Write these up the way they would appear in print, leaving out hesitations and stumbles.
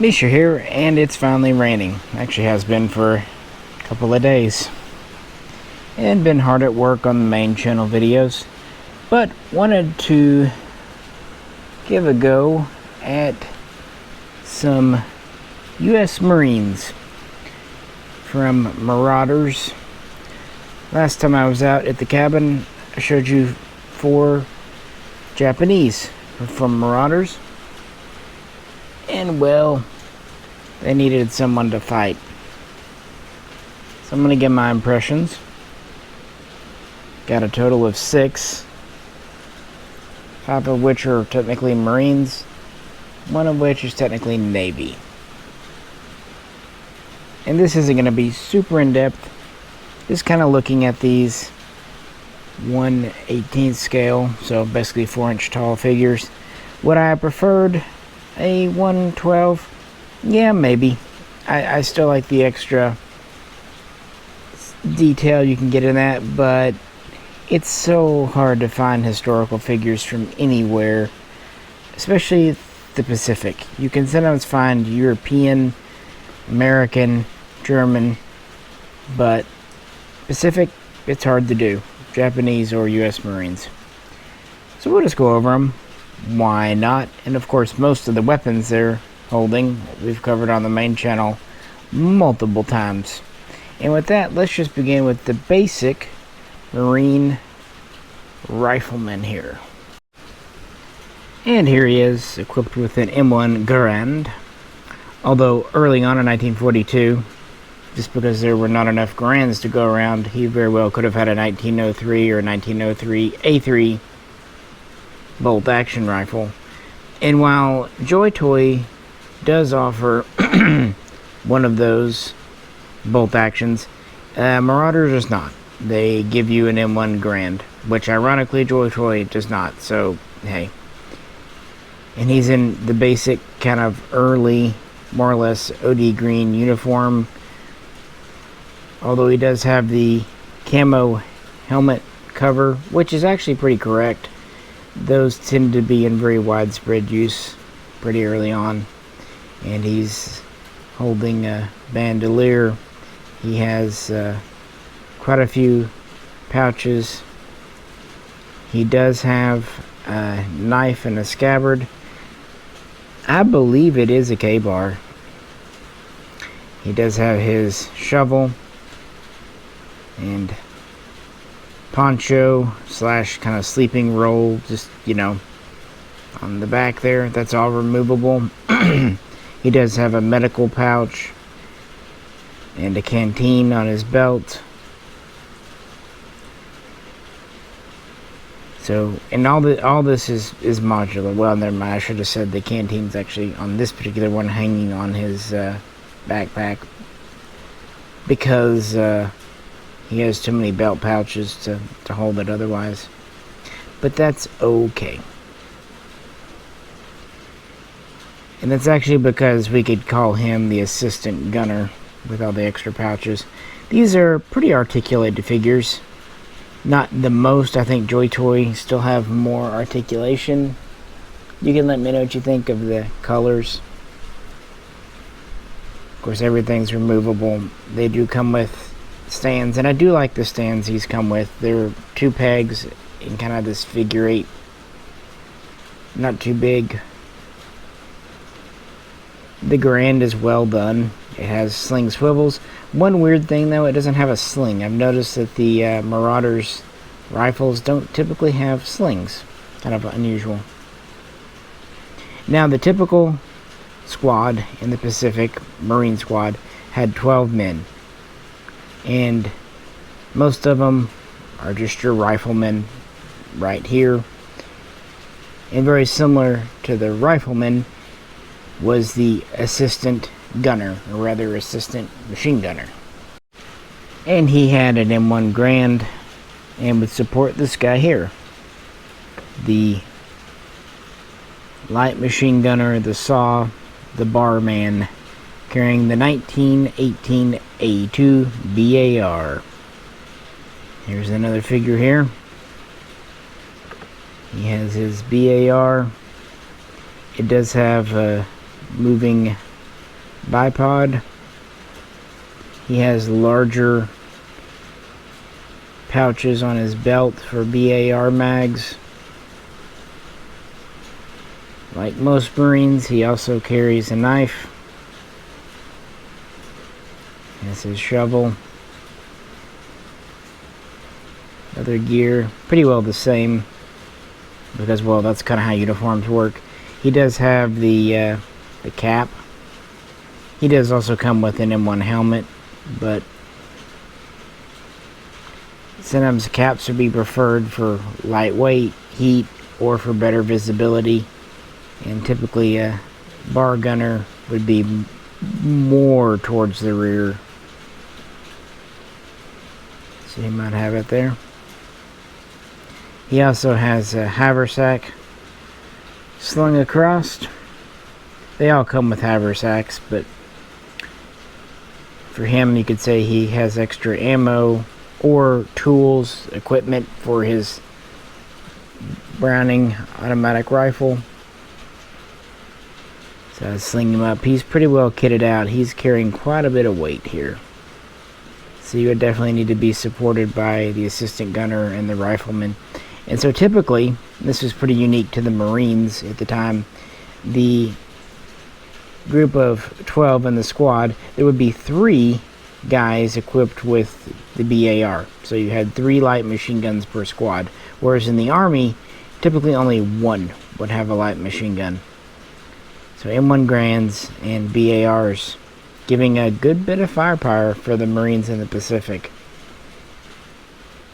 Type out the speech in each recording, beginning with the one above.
Misha here, and it's finally raining. Actually has been for a couple of days. And been hard at work on the main channel videos. But wanted to give a go at some US Marines from Marauders. Last time I was out at the cabin, I showed you 4 Japanese from Marauders. And well, they needed someone to fight. So I'm going to give my impressions. Got a total of 6. 5 of which are technically Marines. 1 of which is technically Navy. And this isn't going to be super in-depth. Just kind of looking at these 1/18 scale. So basically 4-inch tall figures. Would I have preferred a 1/12? Yeah, maybe. I still like the extra detail you can get in that, but it's so hard to find historical figures from anywhere, especially the Pacific. You can sometimes find European, American, German, but Pacific, it's hard to do. Japanese or US Marines. So we'll just go over them. Why not? And of course, most of the weapons they're holding we've covered on the main channel multiple times. And with that, let's just begin with the basic Marine rifleman here. And here he is, equipped with an M1 Garand. Although early on in 1942, just because there were not enough Garands to go around, he very well could have had a 1903 or 1903 A3 bolt action rifle. And while Joy Toy does offer one of those bolt actions, Marauders does not. They give you an M1 Garand, which ironically Joy Toy does not. So hey, and he's in the basic kind of early, more or less OD green uniform, although he does have the camo helmet cover, which is actually pretty correct. Those tend to be in very widespread use pretty early on. And he's holding a bandolier. He has quite a few pouches. He does have a knife and a scabbard. I believe it is a K-bar. He does have his shovel and poncho slash kind of sleeping roll, just, you know, on the back there. That's all removable. He does have a medical pouch and a canteen on his belt. So, and all this is modular. Well, never mind, I should have said the canteen's actually on this particular one hanging on his backpack, because he has too many belt pouches to hold it otherwise. But that's okay. And that's actually because we could call him the assistant gunner with all the extra pouches. These are pretty articulated figures. Not the most. I think Joy Toy still have more articulation. You can let me know what you think of the colors. Of course, everything's removable. They do come with stands, and I do like the stands he's come with. They're 2 pegs in kind of this figure 8. Not too big. The Garand is well done. It has sling swivels. One weird thing though, it doesn't have a sling. I've noticed that the Marauders rifles don't typically have slings. Kind of unusual. Now the typical squad in the Pacific, Marine squad, had 12 men. And most of them are just your riflemen right here. And very similar to the riflemen was the assistant gunner, or rather assistant machine gunner. And he had an M1 Garand and would support this guy here, the light machine gunner, the saw, the barman, carrying the 1918 A2 BAR. Here's another figure here. He has his BAR. It does have a moving bipod. He has larger pouches on his belt for BAR mags. Like most Marines, he also carries a knife. That's his shovel. Other gear, pretty well the same, because, well, that's kind of how uniforms work. He does have the cap. He does also come with an M1 helmet, but sometimes caps would be preferred for lightweight, heat, or for better visibility. And typically a bar gunner would be more towards the rear. So you might have it there. He also has a haversack slung across. They all come with haversacks, but for him, you could say he has extra ammo or tools, equipment for his Browning automatic rifle. So I sling him up. He's pretty well kitted out. He's carrying quite a bit of weight here. So you would definitely need to be supported by the assistant gunner and the rifleman. And so typically, this was pretty unique to the Marines at the time, the group of 12 in the squad, there would be 3 guys equipped with the BAR. So you had 3 light machine guns per squad. Whereas in the Army, typically only 1 would have a light machine gun. So M1 Grands and BARs, giving a good bit of firepower for the Marines in the Pacific.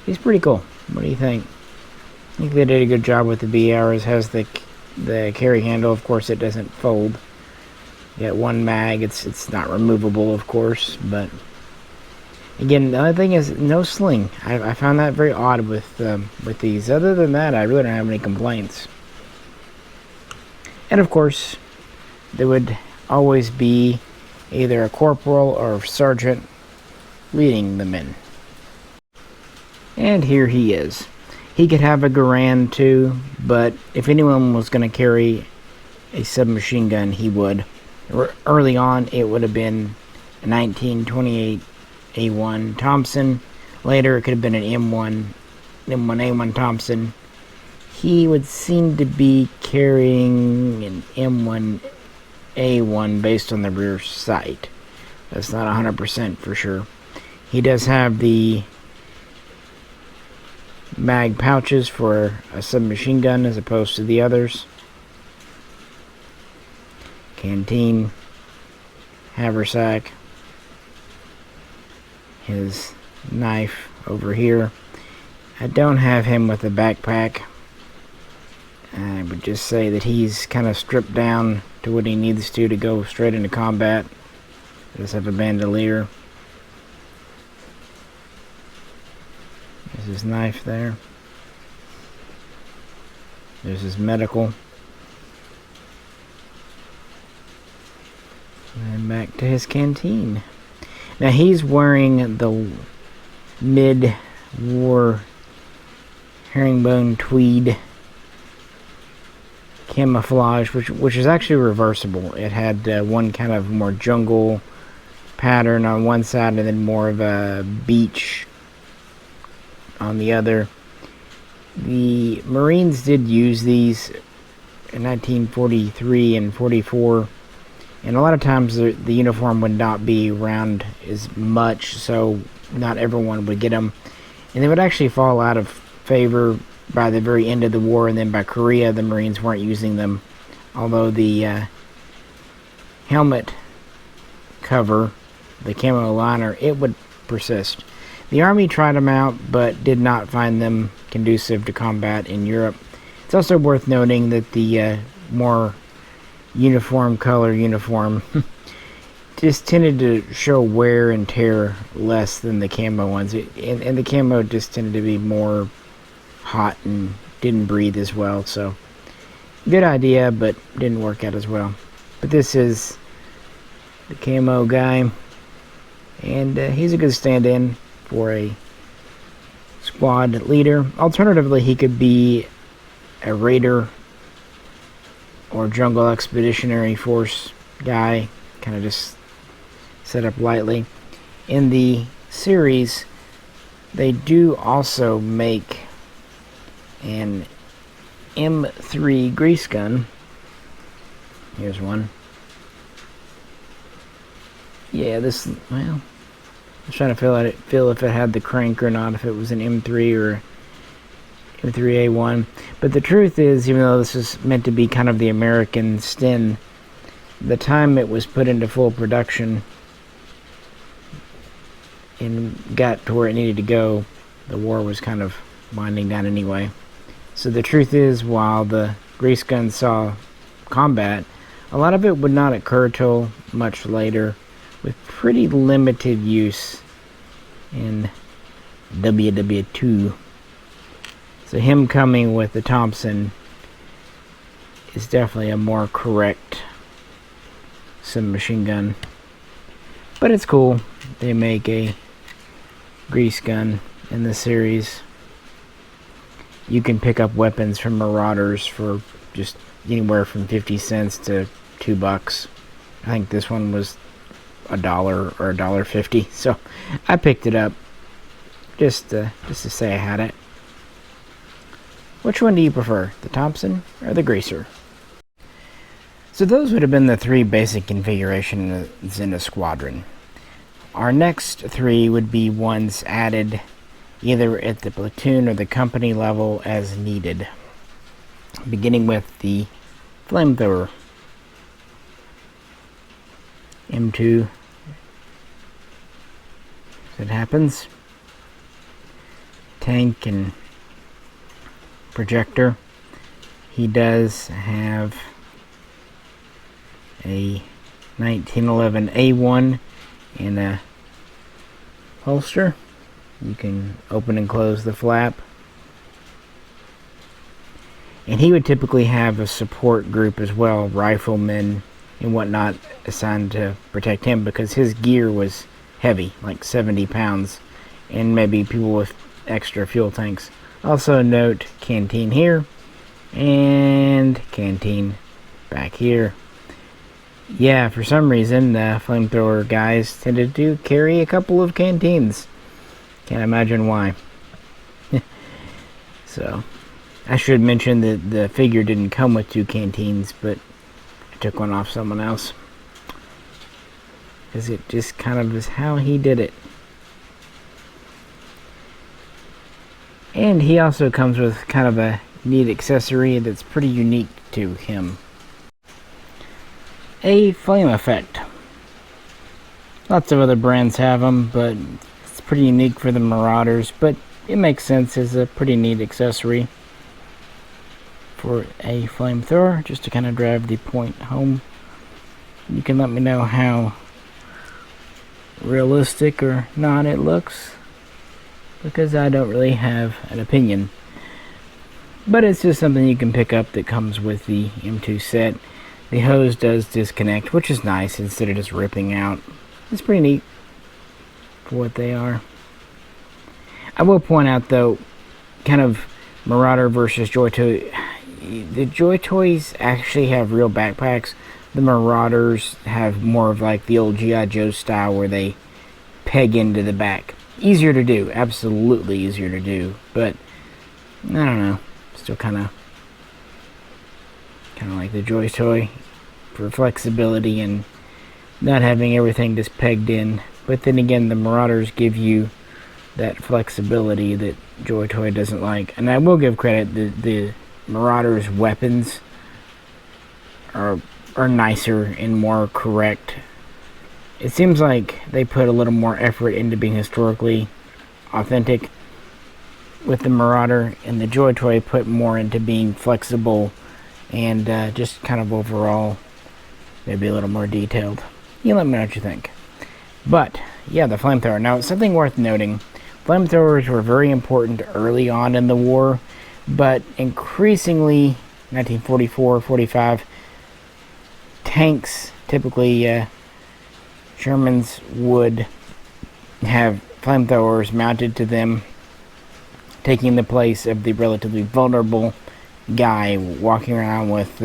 He's pretty cool. What do you think? I think they did a good job with the BARs. Has the carry handle. Of course, it doesn't fold. You got 1 mag. It's not removable, of course. But again, the other thing is no sling. I found that very odd with these. Other than that, I really don't have any complaints. And of course, there would always be either a corporal or a sergeant leading the men. And here he is. He could have a Garand too, but if anyone was going to carry a submachine gun, he would. Early on, it would have been a 1928 A1 Thompson. Later, it could have been an M1A1 Thompson. He would seem to be carrying an M1A1 based on the rear sight. That's not 100% for sure. He does have the mag pouches for a submachine gun as opposed to the others. Canteen, haversack, his knife over here. I don't have him with a backpack. I would just say that he's kind of stripped down to what he needs to go straight into combat. Does have a bandolier. There's his knife there. There's his medical. And back to his canteen. Now he's wearing the mid-war herringbone tweed camouflage, which is actually reversible. It had one kind of more jungle pattern on one side and then more of a beach on the other. The Marines did use these in 1943 and 44, and a lot of times the uniform would not be round as much, so not everyone would get them, and they would actually fall out of favor by the very end of the war, and then by Korea the Marines weren't using them, although the helmet cover, the camo liner, it would persist. The Army tried them out, but did not find them conducive to combat in Europe. It's also worth noting that the more uniform color uniform just tended to show wear and tear less than the camo ones. And the camo just tended to be more hot and didn't breathe as well. So, good idea, but didn't work out as well. But this is the camo guy, and he's a good stand-in for a squad leader. Alternatively, he could be a raider or jungle expeditionary force guy, kind of just set up lightly. In the series, they do also make an M3 grease gun. Here's one. Yeah, this, well, I was trying to feel if it had the crank or not, if it was an M3 or M3A1. But the truth is, even though this is meant to be kind of the American Sten, the time it was put into full production and got to where it needed to go, the war was kind of winding down anyway. So the truth is, while the grease gun saw combat, a lot of it would not occur till much later, with pretty limited use in WWII. So him coming with the Thompson is definitely a more correct submachine gun. But it's cool. They make a grease gun in the series. You can pick up weapons from Marauders for just anywhere from 50 cents to $2. I think this one was $1 or $1.50, so I picked it up just to say I had it. Which one do you prefer, the Thompson or the greaser? So those would have been the three basic configurations in a squadron. Our next three would be ones added either at the platoon or the company level as needed, beginning with the flamethrower. M2, as it happens, tank and projector. He does have a 1911 A1 in a holster. You can open and close the flap. And he would typically have a support group as well, riflemen and whatnot, assigned to protect him because his gear was heavy, like 70 pounds, and maybe people with extra fuel tanks. Also note canteen here and canteen back here. Yeah, for some reason the flamethrower guys tended to carry a couple of canteens. Can't imagine why. So I should mention that the figure didn't come with two canteens, but I took one off someone else, because it just kind of is how he did it. And he also comes with kind of a neat accessory that's pretty unique to him. A flame effect. Lots of other brands have them, but it's pretty unique for the Marauders, but it makes sense as a pretty neat accessory for a flamethrower, just to kind of drive the point home. You can let me know how realistic or not it looks, because I don't really have an opinion. But it's just something you can pick up that comes with the M2 set. The hose does disconnect, which is nice, instead of just ripping out. It's pretty neat for what they are. I will point out though, kind of Marauder versus Joy Toy. The Joy Toys actually have real backpacks. The Marauders have more of like the old G.I. Joe style where they peg into the back. Easier to do, absolutely easier to do, but I don't know, still kind of like the Joy Toy for flexibility and not having everything just pegged in. But then again, the Marauders give you that flexibility that Joy Toy doesn't like. And I will give credit, the Marauders weapons are nicer and more correct. It seems like they put a little more effort into being historically authentic with the Marauder, and the Joy Toy put more into being flexible and just kind of overall maybe a little more detailed. You let me know what you think. But yeah, the flamethrower. Now, something worth noting, flamethrowers were very important early on in the war, but increasingly 1944-45, tanks, typically Shermans, would have flamethrowers mounted to them, taking the place of the relatively vulnerable guy walking around with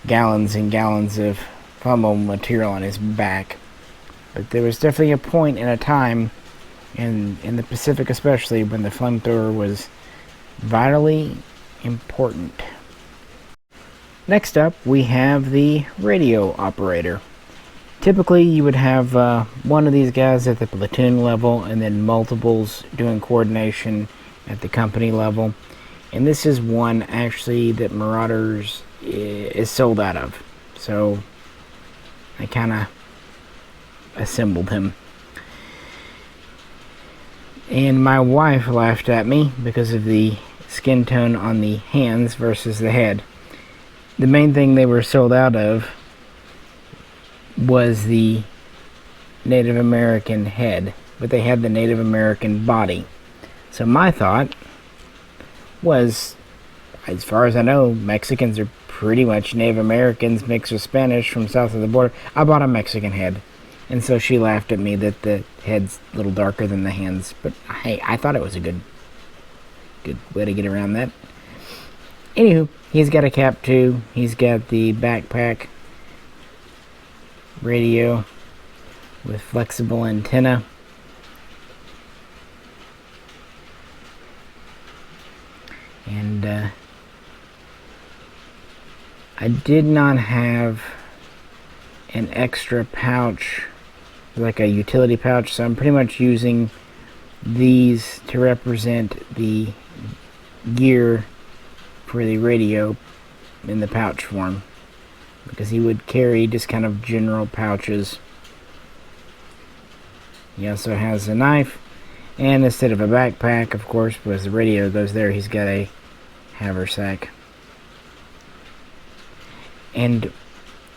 gallons and gallons of flammable material on his back. But there was definitely a point in a time, in the Pacific especially, when the flamethrower was vitally important. Next up, we have the radio operator. Typically, you would have one of these guys at the platoon level and then multiples doing coordination at the company level. And this is one actually that Marauders is sold out of. So I kind of assembled him. And my wife laughed at me because of the skin tone on the hands versus the head. The main thing they were sold out of was the Native American head, but they had the Native American body. So my thought was, as far as I know, Mexicans are pretty much Native Americans mixed with Spanish from south of the border. I bought a Mexican head. And so she laughed at me that the head's a little darker than the hands. But hey, I thought it was a good way to get around that. Anywho, he's got a cap too. He's got the backpack radio with flexible antenna. And I did not have an extra pouch, like a utility pouch, so I'm pretty much using these to represent the gear for the radio in the pouch form, because he would carry just kind of general pouches. He also has a knife, and instead of a backpack, of course, because the radio goes there, he's got a haversack. And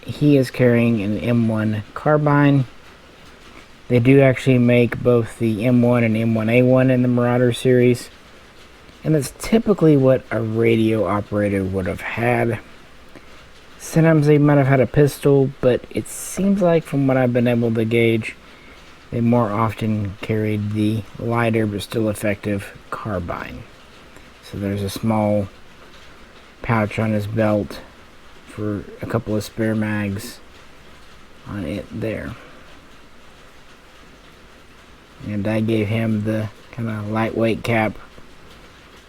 he is carrying an M1 Carbine. They do actually make both the M1 and M1A1 in the Marauder series, and that's typically what a radio operator would have had. Sometimes they might have had a pistol, but it seems like from what I've been able to gauge, they more often carried the lighter but still effective carbine. So there's a small pouch on his belt for a couple of spare mags on it there. And I gave him the kind of lightweight cap.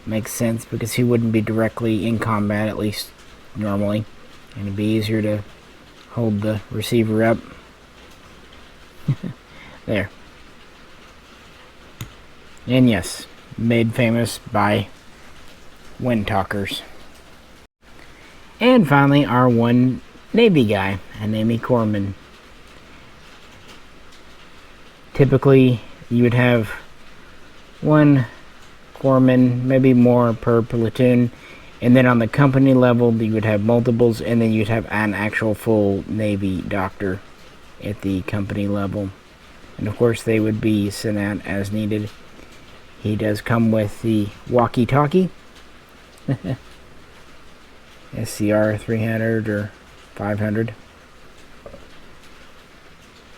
Makes sense because he wouldn't be directly in combat, at least normally, and it'd be easier to hold the receiver up. There. And yes, made famous by wind talkers. And finally, our one Navy guy, a Navy corpsman. Typically, you would have one corpsman, maybe more per platoon, and then on the company level, you would have multiples, and then you'd have an actual full Navy doctor at the company level. And of course, they would be sent out as needed. He does come with the walkie-talkie. SCR 300 or 500.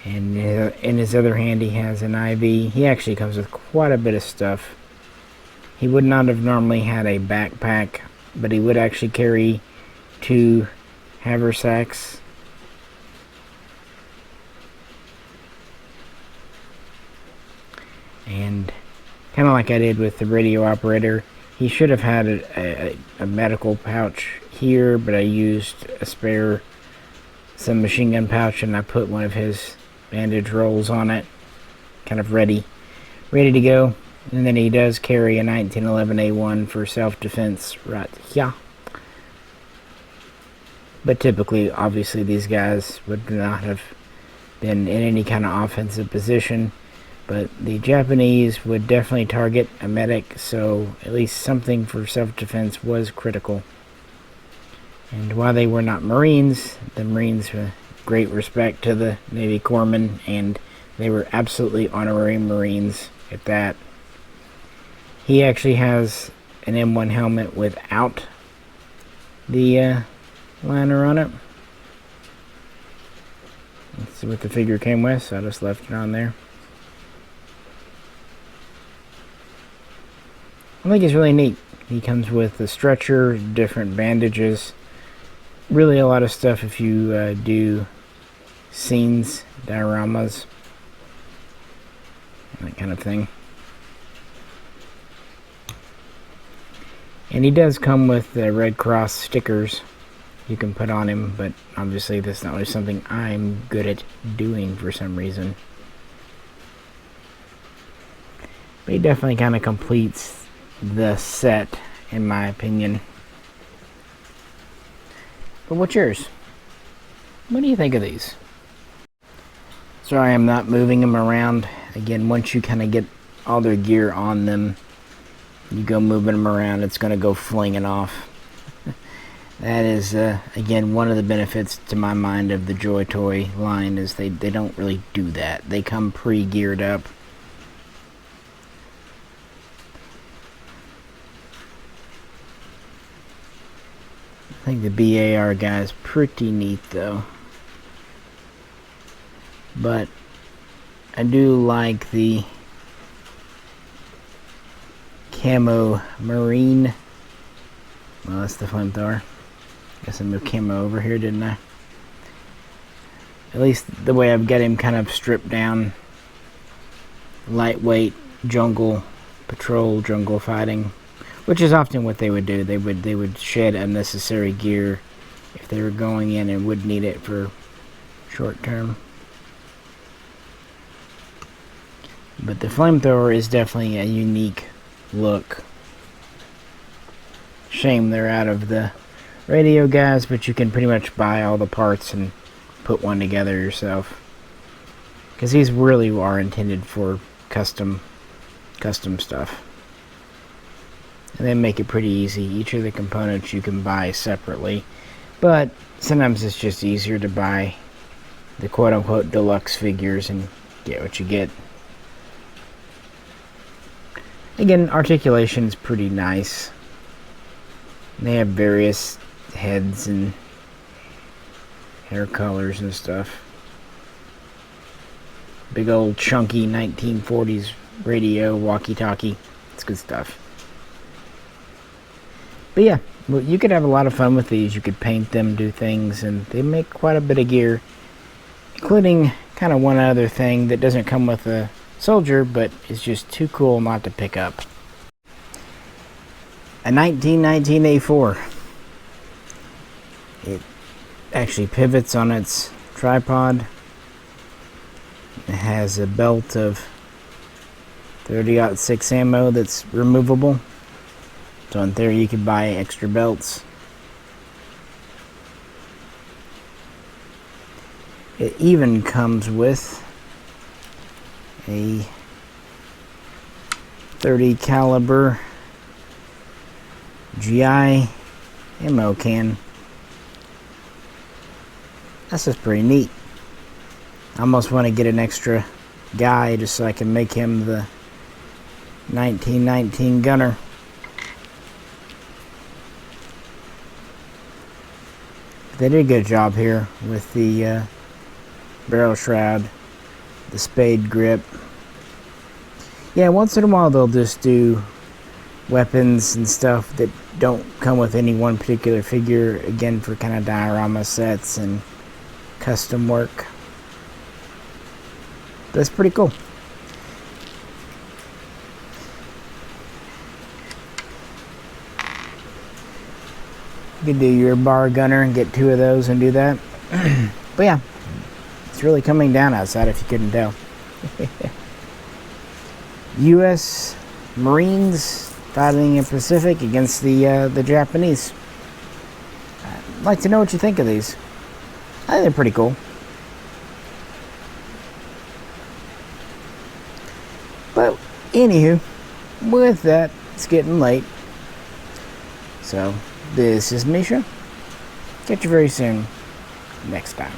And in his other hand he has an IV. He actually comes with quite a bit of stuff. He would not have normally had a backpack, but he would actually carry 2 haversacks. And kind of like I did with the radio operator, he should have had a medical pouch here, but I used a spare, some machine gun pouch, and I put one of his bandage rolls on it, kind of ready to go. And then he does carry a 1911A1 for self-defense right here. But typically, obviously, these guys would not have been in any kind of offensive position. But the Japanese would definitely target a medic, so at least something for self-defense was critical. And while they were not Marines, the Marines were great respect to the Navy corpsmen, and they were absolutely honorary Marines at that. He actually has an M1 helmet without the liner on it. Let's see what the figure came with, so I just left it on there. I think it's really neat. He comes with a stretcher, different bandages, really a lot of stuff if you do scenes, dioramas. that kind of thing. And he does come with the Red Cross stickers you can put on him, but obviously that's not really something I'm good at doing for some reason. But he definitely kind of completes the set, in my opinion. But what's yours? What do you think of these? Sorry, I'm not moving them around. Again, once you kind of get all their gear on them, you go moving them around, it's going to go flinging off. That is, again, one of the benefits to my mind of the Joy Toy line is they don't really do that. They come pre-geared up. I think the BAR guy is pretty neat though. But I do like the camo marine. Well, that's the flamethrower. Guess I moved camo over here, didn't I? At least the way I've got him kind of stripped down. Lightweight jungle patrol, jungle fighting. Which is often what they would do. They would shed unnecessary gear if they were going in and would need it for short term. But the flamethrower is definitely a unique look. Shame they're out of the radio guys, but you can pretty much buy all the parts and put one together yourself. Because these really are intended for custom stuff. And they make it pretty easy. Each of the components you can buy separately. But sometimes it's just easier to buy the quote-unquote deluxe figures and get what you get. Again, articulation is pretty nice. They have various heads and hair colors and stuff. Big old chunky 1940s radio walkie-talkie. It's good stuff. But yeah, well, you could have a lot of fun with these. You could paint them, do things, and they make quite a bit of gear. Including kind of one other thing that doesn't come with a soldier, but is just too cool not to pick up. A 1919 A4. It actually pivots on its tripod. It has a belt of 30-06 ammo that's removable. So in theory you could buy extra belts. It even comes with a 30 caliber GI ammo can. That's just pretty neat. I almost want to get an extra guy just so I can make him the 1919 gunner. They did a good job here with the barrel shroud, the spade grip. Yeah, once in a while they'll just do weapons and stuff that don't come with any one particular figure, again for kind of diorama sets and custom work. That's pretty cool. You could do your bar gunner and get two of those and do that. But yeah, it's really coming down outside if you couldn't tell. U.S. Marines fighting in Pacific against the Japanese. I'd like to know what you think of these. I think they're pretty cool. But anywho, with that, it's getting late. So this is Misha. Catch you very soon next time.